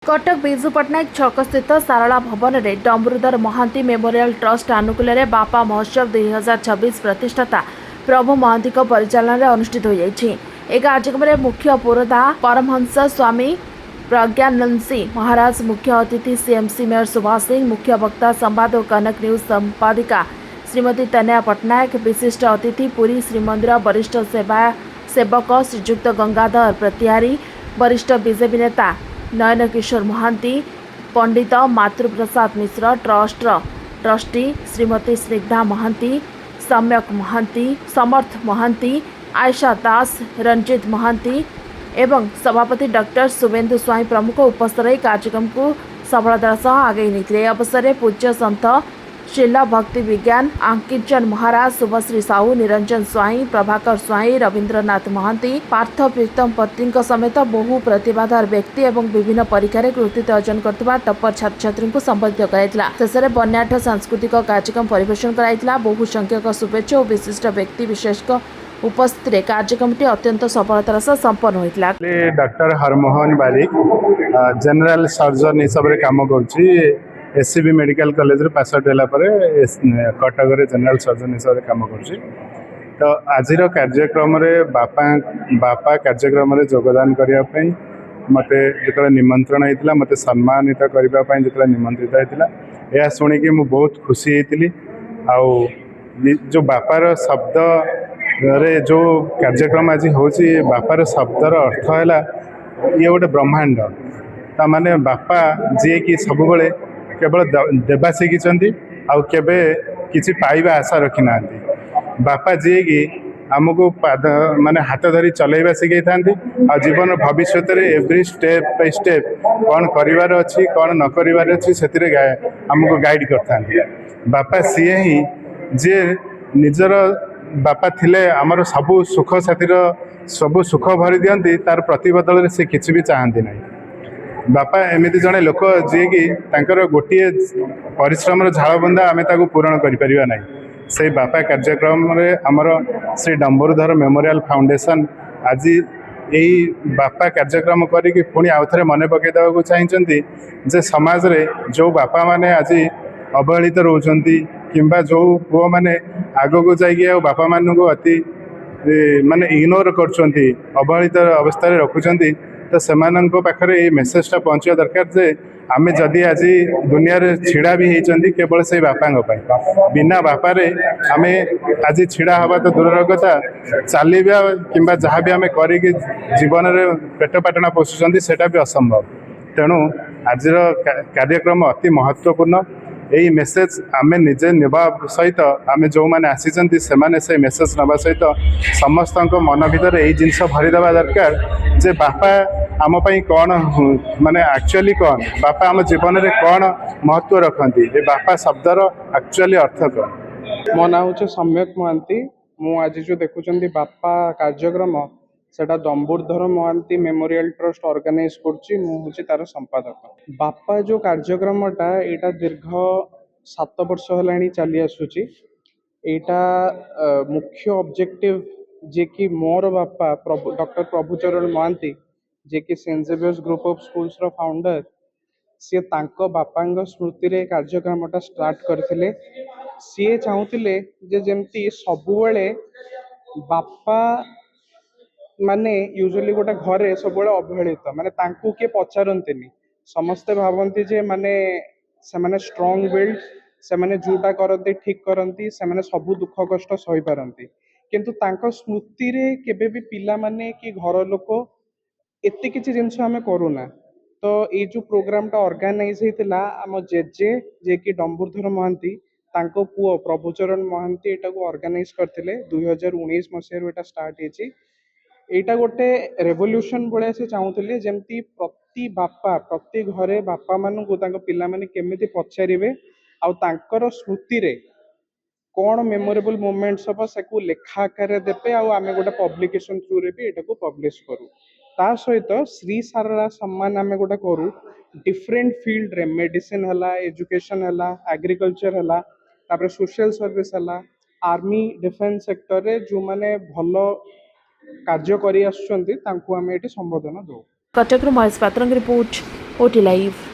कटक बिजु पट्टनायक छक स्थित सारला भवन में डम्बरुधर महांती मेमोरियल ट्रस्ट आनुकूल्य रे बापा महोत्सव 2026 प्रतिष्ठाता प्रभु महांती परिचालन अनुष्ठित हो जाइछि। एक कार्यक्रम में मुख्य पुरोधा परमहंस स्वामी प्रज्ञानंद सिंह महाराज, मुख्य अतिथि सीएमसी मेयर सुभाष सिंह, मुख्य वक्ता संवाद और कनक न्यूज संपादिका श्रीमती तनया पट्टनायक, विशिष्ट अतिथि पुरी श्रीमंदिर वरिष्ठ सेवक श्रीजुक्त गंगाधर प्रतिहारी, वरिष्ठ बीजेपी नेता नयन किशोर महांती, पंडित मातृप्रसाद मिश्र, ट्रस्टी श्रीमती स्निग्धा महांती, सम्यक महांती, समर्थ महांती, आयशा दास, रंजित महांती एवं सभापति डॉक्टर शुभेन्दु स्वाई प्रमुख उपस्थित रही कार्यक्रम को सफलतार सह आगे नहीं। अवसर में पूज्य संत शील भक्ति विज्ञान अंकिचन महाराज, शुभश्री साहू, निरंजन स्वाई, प्रभाकर स्वाई, रवींद्रनाथ महांती, पार्थ प्रीतम पत्नी समेत बहु प्रतिभाधार व्यक्ति एवं विभिन्न परीक्षा कृतित्व अर्जन करथिबा टप्पर छात्र छात्री को संबोधित कराइथिला। शेष में बन्याठ सांस्कृतिक कार्यक्रम परिवेषण कराइथिला। बहु संख्यक शुभेच्छा और विशिष्ट व्यक्ति विशेष उपस्थित कार्यक्रम अत्यंत सफलतार सह संपन्न होइथिला। Doctor Harmohan Barik general surgeon हिसाब से काम करुच्ची। SCB medical college pass out होला परे कटक जनरल सर्जन हिसाब से काम करुच्ची। तो आज कार्यक्रम बापा कार्यक्रम योगदान करने मत जो निमंत्रण होता मत सम्मानित करने जो निमंत्रित होता यह शुणिकी मुझे बहुत खुशी होती। जो बापार शब्द रे जो कार्यक्रम आज होची बापार शब्दर अर्थ है ये गोटे ब्रह्मांड। ताने बापा जी कि सब केवल देवा शिखी आउ केबे किसी पाइबा आशा रखी ना। बापा जी कि आमको पाद माने हाथ धरी चलैबा शिखई था जीवन भविष्य एवरी स्टेप बाय स्टेप कौन करार अच्छी कौन न करार अच्छी से आमको गाइड करता। बापा सीए ही जे निजर बापा थिले आमर सबू सुख साथीर सबू सुख भरी दियंती तार प्रतिबदल से किसी भी चाहती ना। बापा एमती जड़े लोक जी कि गोटे परिश्रम झाड़बंदा आम पूरण करिपरिबा नहीं। से बापा कार्यक्रम आमर श्री डम्बरुधर मेमोरियल फाउंडेशन आज यही बापा कार्यक्रम करी पुणी आउ थे मन पकई देवा चाहिए जे समाज रे जो बापा माने आज अवहेलित रोचंती किंबा जो पुओ माने आगो को जाइए बापा मान को अति माने इग्नोर करछंती अवहेलित अवस्था रखुचंती। तो सेमानंक पाखरे ये मेसेजटा पहुँचा दरकार जे आमे जदि आज दुनिया रे छिड़ा भी होती केवल से बापा बिना बापारे आमे आज छिड़ा हवा तो दूर कथा चलवा कि जहाँ भी आम कर जीवन में पेट पाटना पोषुंट सेटा भी असंभव। तेणु आज कार्यक्रम अति महत्वपूर्ण। यही मेसेज आमे निजे नेबा सहित आमे जो माने आसीचंती से माने से मेसेज नबा सहित समस्त मन भीतर यही जिनस भरीदेवा दरकार जे बापा आम पाई कौन माने एक्चुअली कौन बापा आम जीवन में कौन महत्व रखती ये बापा शब्दर एक्चुअली अर्थ कौन। मो ना हूँ सम्यक महांती। मु आज जो देखुं बापा कार्यक्रम सेटा डम्बरुधर महांती मेमोरियल ट्रस्ट ऑर्गेनाइज करुँची तार संपादक। बापा जो कार्यक्रमटा यहाँ दीर्घ 7 वर्ष है चली आसूची। यहाँ मुख्य ऑब्जेक्टिव जे कि मोर बापा डॉक्टर प्रभुचरण महांती जे कि Saint Xavier's group of schools रो फाउंडर सी तांको बापांग स्मृति रे कार्यक्रमटा स्टार्ट करथिले। सी चाहूतिले जे जेमती सबुबेले बापा माने यूजुअली गोटे घरे सब अवहेलित माने तांकू के पचारंतिनी समस्ते भावती जे माने से माने स्ट्रांग बिल्ड से माने जोटा करती ठीक करती से माने सब दुख कष्ट सही पारती किंतु तांको स्मृति रे केबे भी पिला माने कि घर लोक एते किछि जिंस आमे करूना। तो ये जो प्रोग्रामटा ऑर्गेनाइज होता आम जेजे जे कि डम्बरुधर महांती तांको पुओ प्रभुचरण महांती एटा को ऑर्गेनाइज करथिले 2019 मसीह एटा स्टार्ट हेची। एटा गोटे रेवोल्यूशन भाया से चाहूले जमती प्रति बापा प्रति घरे बापा मानू पिला माने केमिति पचारे आउ तांकर स्मृति रे कौन मेमोरेबल मोमेंट्स हम से लेखा आकार देते आम गोटे पब्लिकेशन थ्रू रे भी एटा को पब्लिश करूँ। ता सहित श्री सारला सम्मान आम गोटे करूँ डिफरेंट फील्ड रे मेडिसिन है एजुकेशन है एग्रीकल्चर है तापर सोशल सर्विस है आर्मी डिफेन्स सेक्टर रे जो माने भल कार्य करी आसुचंती तांकु आमे एटी संबोधन दो। କଟକରୁ ମହେଶ ପାତ୍ରଙ୍କ ରିପୋର୍ଟ ଓଟି ଲାଇଭ୍।